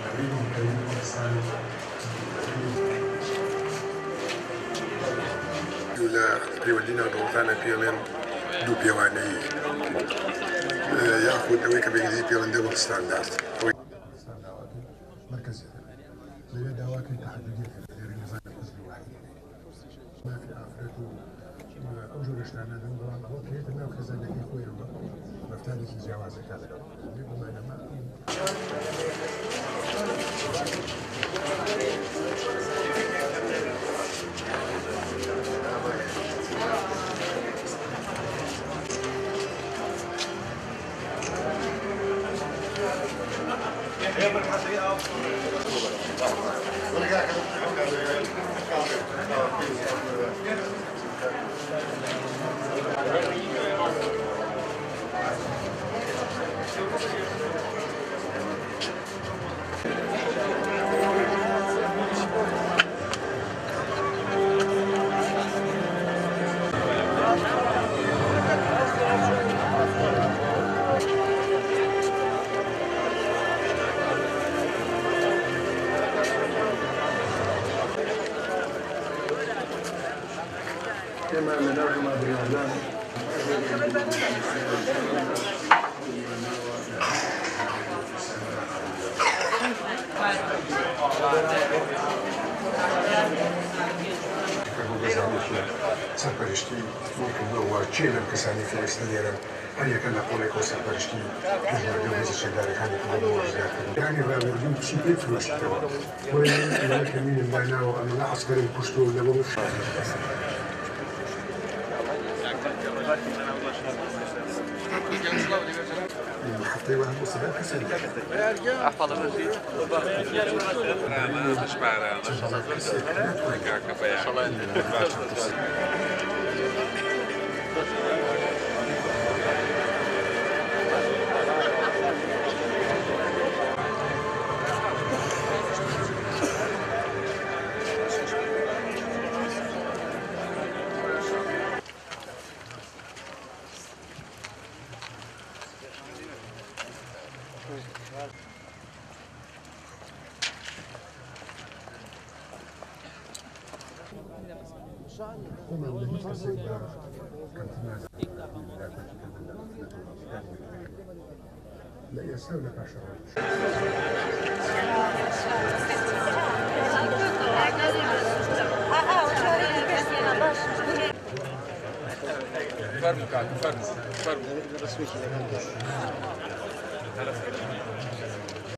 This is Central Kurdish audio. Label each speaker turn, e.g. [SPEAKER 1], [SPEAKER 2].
[SPEAKER 1] نبيهم كريم إنسان ولا بيولينا دوغانا بيومين دو بيواني ياخذ اويك بيجي بيوان دو ستاندرد مركز زي دواك تحديدية غير النظام الحزبي الواحد ما في افريقيا اوجه رشتانا دون بران هو كيف انه خزانه يخوي مفتاح الجواز كذا بما انما كما ندعم بالإعلام سرپرشتی ممکن دو چهل کسانی که استدیرن هر یک نقوله کو سرپرشتی مجموعه وزش داره خانه کنه موجودات یعنی رابطی چی بفروشی تو ولی کمین بنا و أنا عسكري پشتو لبوش حتى واحد مصدر كسر
[SPEAKER 2] أحفظ الرشيد مش معنا
[SPEAKER 1] لا يساوي لك 10
[SPEAKER 2] فرمك